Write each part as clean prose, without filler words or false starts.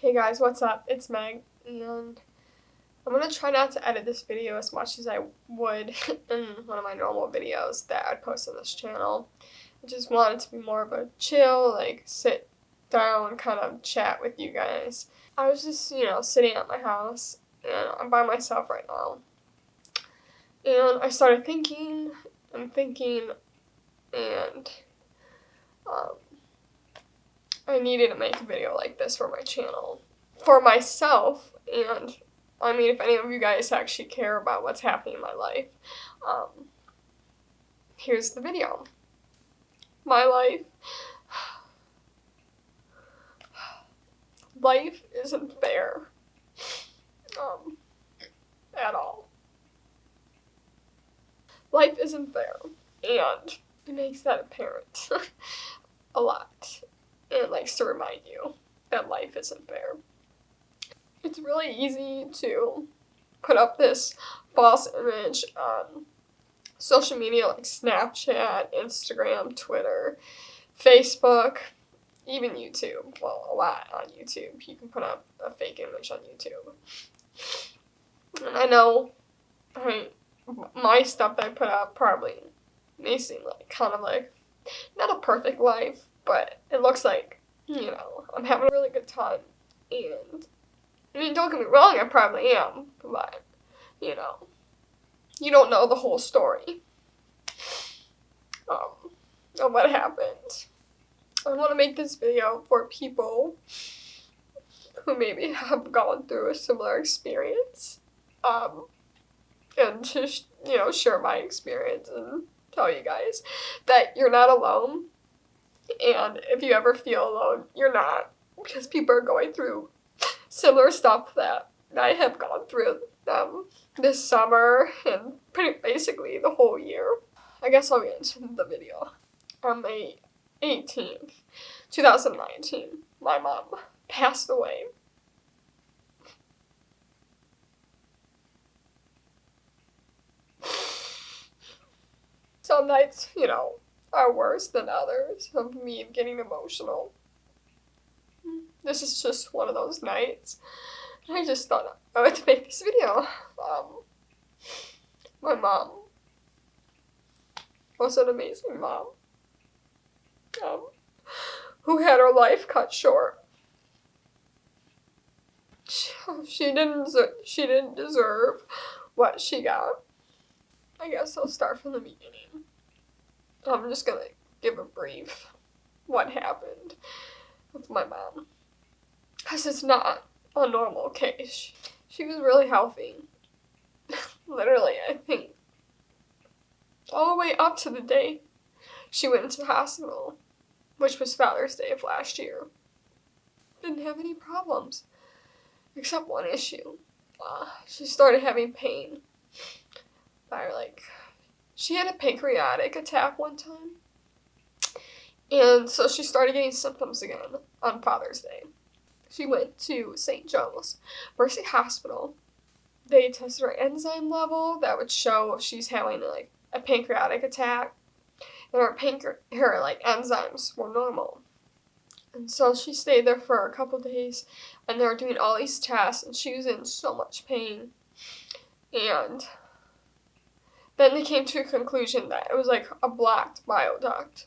Hey guys, what's up? It's Meg, and I'm gonna try not to edit this video as much as I would in one of my normal videos that I'd post on this channel. I just want it to be more of a chill, sit down kind of chat with you guys. I was just, sitting at my house, and I'm by myself right now. And I started thinking, and I needed to make a video like this for my channel. For myself, and I mean, if any of you guys actually care about what's happening in my life, here's the video. My life. Life isn't fair. At all. Life isn't fair. And it makes that apparent a lot. And it likes to remind you that life isn't fair. It's really easy to put up this false image on social media like Snapchat, Instagram, Twitter, Facebook, even YouTube. Well, a lot on YouTube. You can put up a fake image on YouTube. And I know my stuff that I put up probably may seem not a perfect life, but it looks like, I'm having a really good time. And, I mean, don't get me wrong, I probably am, but, you don't know the whole story of what happened. I want to make this video for people who maybe have gone through a similar experience, and to, share my experience and tell you guys that you're not alone. And if you ever feel alone, you're not, because people are going through similar stuff that I have gone through this summer and basically the whole year. I guess I'll get into the video. On May 18th, 2019, my mom passed away. Some nights, are worse than others of me getting emotional. This is just one of those nights. I just thought I would make this video. My mom was an amazing mom, who had her life cut short. She didn't deserve what she got. I guess I'll start from the beginning. I'm just gonna give a brief what happened with my mom, because it's not a normal case. She was really healthy. Literally, I think, all the way up to the day she went into the hospital, which was Father's Day of last year. Didn't have any problems, except one issue. She started having pain. She had a pancreatic attack one time, and so she started getting symptoms again on Father's Day. She went to St. Joe's Mercy Hospital. They tested her enzyme level that would show if she's having a pancreatic attack, and her enzymes were normal. And so she stayed there for a couple days, and they were doing all these tests, and she was in so much pain. And then they came to a conclusion that it was a blocked bile duct.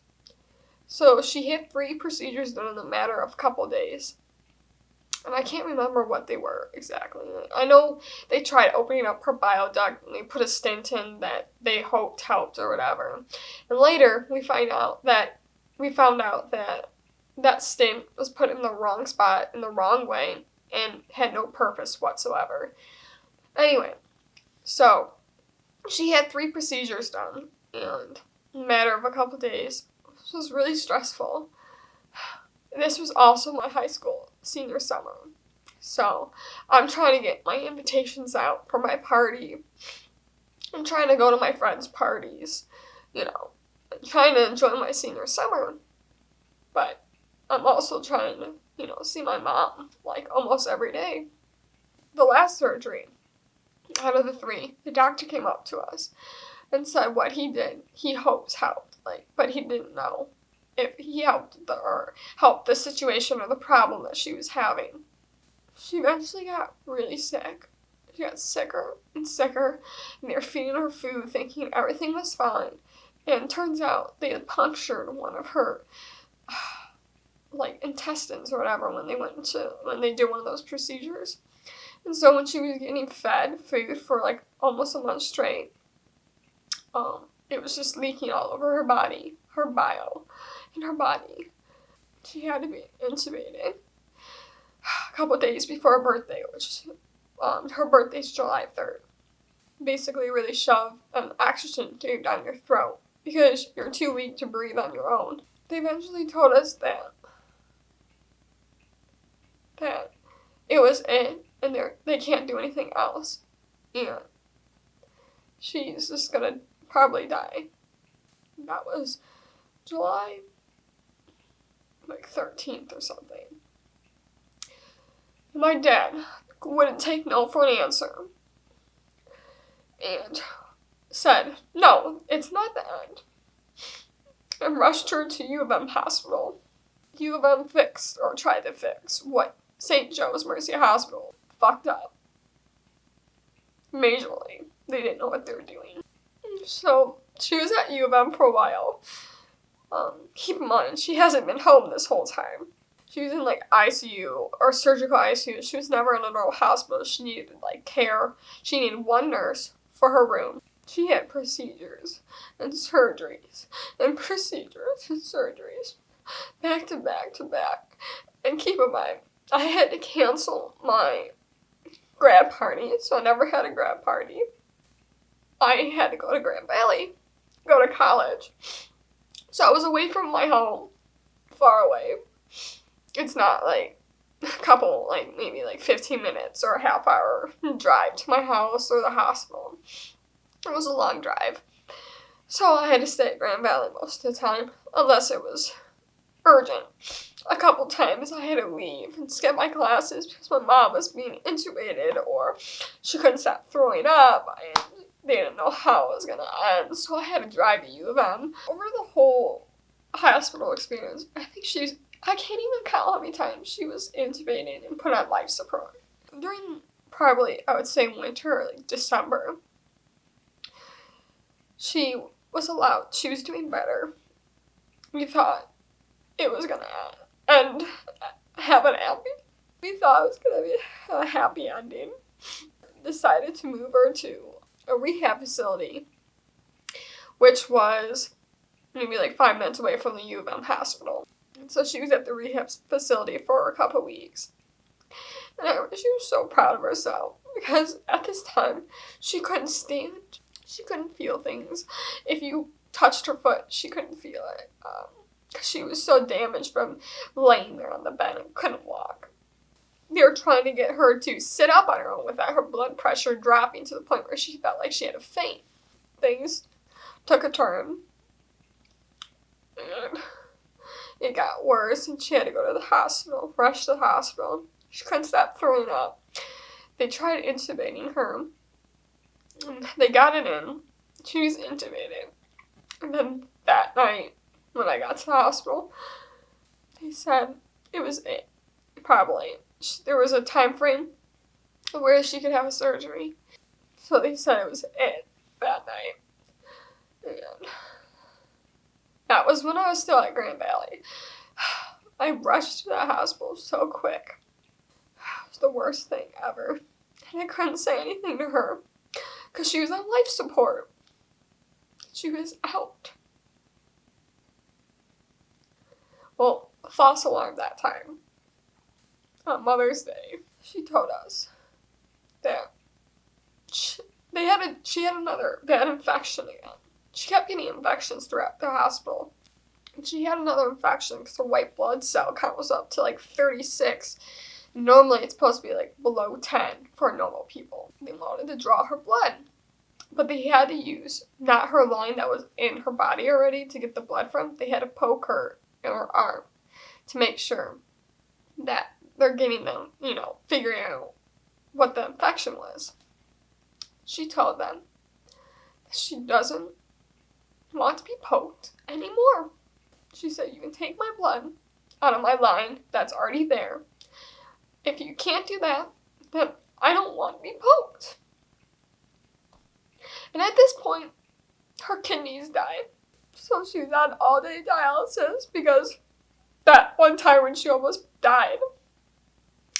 So she had 3 procedures done in a matter of a couple days. And I can't remember what they were exactly. I know they tried opening up her bile duct and they put a stent in that they hoped helped or whatever. And later we found out that that stent was put in the wrong spot in the wrong way and had no purpose whatsoever. Anyway, so she had 3 procedures done and in a matter of a couple days. This was really stressful. This was also my high school senior summer. So I'm trying to get my invitations out for my party. I'm trying to go to my friends' parties, trying to enjoy my senior summer. But I'm also trying to, see my mom almost every day. The last surgery, out of the 3, the doctor came up to us and said what he did, he hopes helped, but he didn't know if he helped the situation or the problem that she was having. She eventually got really sick. She got sicker and sicker, and they were feeding her food thinking everything was fine. And turns out they had punctured one of her intestines or whatever when they did one of those procedures. And so when she was getting fed food for almost a month straight, it was just leaking all over her body, her bile in her body. She had to be intubated a couple days before her birthday, which her birthday's July 3rd. Basically where they shove an oxygen tube down your throat because you're too weak to breathe on your own. They eventually told us that it was it, and they can't do anything else. And she's just gonna probably die. That was July 13th or something. And my dad wouldn't take no for an answer. And said, no, it's not the end. And rushed her to U of M hospital. U of M fixed, or tried to fix, what St. Joe's Mercy Hospital fucked up. Majorly. They didn't know what they were doing. So, she was at U of M for a while. Keep in mind, she hasn't been home this whole time. She was in ICU or surgical ICU. She was never in a normal hospital. She needed care. She needed one nurse for her room. She had procedures and surgeries and procedures and surgeries back to back to back. And keep in mind, I had to cancel my grad party, so I never had a grad party. I had to go to Grand Valley, go to college. So I was away from my home, far away. It's not a couple, maybe 15 minutes or a half hour drive to my house or the hospital. It was a long drive. So I had to stay at Grand Valley most of the time, unless it was urgent. A couple times I had to leave and skip my classes because my mom was being intubated or she couldn't stop throwing up and they didn't know how it was going to end. So I had to drive to U of M. Over the whole hospital experience, I can't even count how many times she was intubated and put on life support. During probably, I would say winter, December, she was doing better. We thought it was going to end, have an happy. We thought it was going to be a happy ending. Decided to move her to a rehab facility, which was maybe 5 minutes away from the U of M hospital. And so she was at the rehab facility for a couple weeks. And she was so proud of herself because at this time she couldn't stand. She couldn't feel things. If you touched her foot, she couldn't feel it. She was so damaged from laying there on the bed and couldn't walk. They were trying to get her to sit up on her own without her blood pressure dropping to the point where she felt like she had a faint. Things took a turn. And it got worse and she had to go to the hospital, rush to the hospital. She couldn't stop throwing up. They tried intubating her. And they got it in. She was intubated. And then that night, when I got to the hospital, they said it was it. Probably. There was a time frame where she could have a surgery. So they said it was it that night. And that was when I was still at Grand Valley. I rushed to the hospital so quick. It was the worst thing ever. And I couldn't say anything to her because she was on life support. She was out. Well, false alarm that time. On Mother's Day, she told us that she had another bad infection again. She kept getting infections throughout the hospital. And she had another infection because her white blood cell count was up to 36. Normally it's supposed to be below 10 for normal people. They wanted to draw her blood. But they had to use not her line that was in her body already to get the blood from. They had to poke her in her arm to make sure that they're getting them, figuring out what the infection was. She told them that she doesn't want to be poked anymore. She said, you can take my blood out of my line that's already there. If you can't do that, then I don't want to be poked. And at this point, her kidneys died. So she was on all-day dialysis because that one time when she almost died,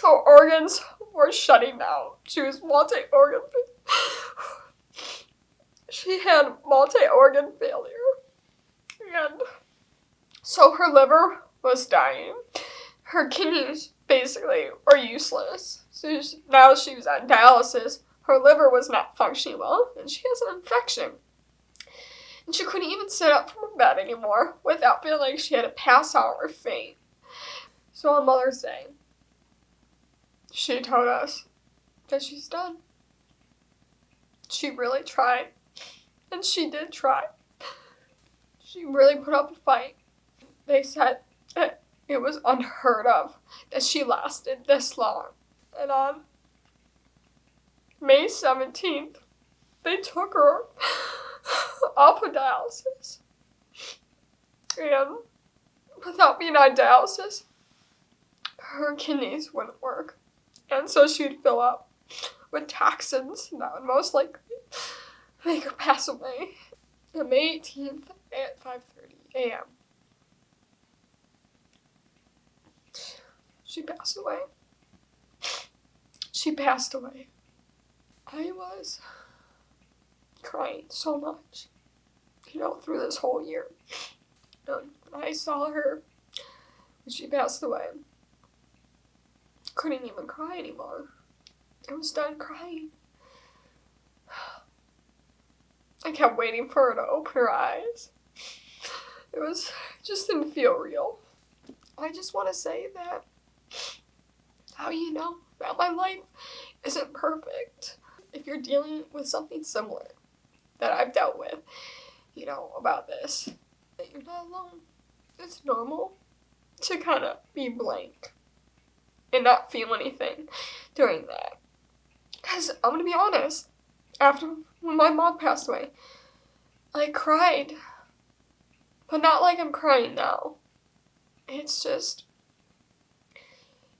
her organs were shutting down. She was multi-organ. She had multi-organ failure. And so her liver was dying. Her kidneys basically were useless. So now she was on dialysis. Her liver was not functioning well, and she has an infection. And she couldn't even sit up from her bed anymore without feeling like she had to pass out or faint. So on Mother's Day, she told us that she's done. She really tried. And she did try. She really put up a fight. They said that it was unheard of that she lasted this long. And on May 17th, they took her off of dialysis. And without being on dialysis, her kidneys wouldn't work. And so she'd fill up with toxins that would most likely make her pass away. On May 18th at 5:30 a.m. She passed away. She passed away. I was crying so much, through this whole year. And I saw her when she passed away. Couldn't even cry anymore. I was done crying. I kept waiting for her to open her eyes. It just didn't feel real. I just want to say that how you know that my life isn't perfect. If you're dealing with something similar that I've dealt with, about this, that you're not alone. It's normal to kind of be blank and not feel anything during that. Because I'm going to be honest, when my mom passed away, I cried. But not like I'm crying now. It's just,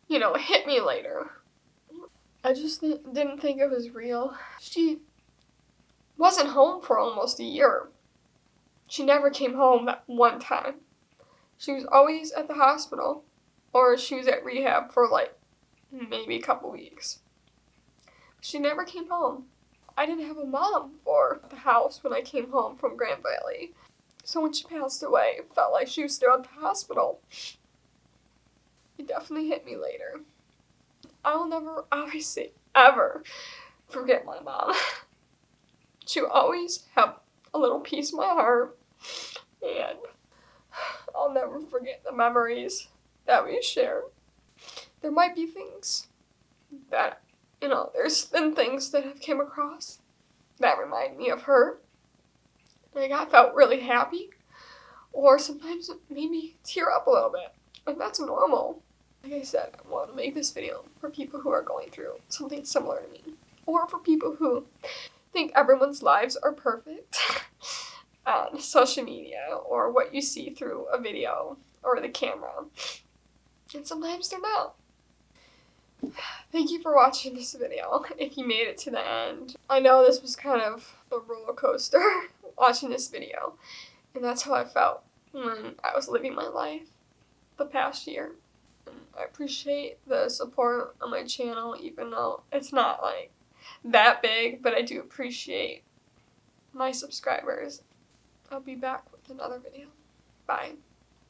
it hit me later. I just didn't think it was real. She wasn't home for almost a year. She never came home that one time. She was always at the hospital, or she was at rehab for maybe a couple weeks. She never came home. I didn't have a mom for the house when I came home from Grand Valley. So when she passed away, it felt like she was still at the hospital. It definitely hit me later. I'll never, obviously, ever forget my mom. She will always have a little piece of my heart. And I'll never forget the memories that we shared. There might be things that, there's been things that I've came across that remind me of her. I felt really happy. Or sometimes it made me tear up a little bit. And that's normal. Like I said, I want to make this video for people who are going through something similar to me. Or for people who think everyone's lives are perfect on social media or what you see through a video or the camera. And sometimes they're not. Thank you for watching this video, if you made it to the end. I know this was kind of a roller coaster, watching this video. And that's how I felt when I was living my life the past year. And I appreciate the support on my channel, even though it's not that big, but I do appreciate my subscribers. I'll be back with another video. Bye.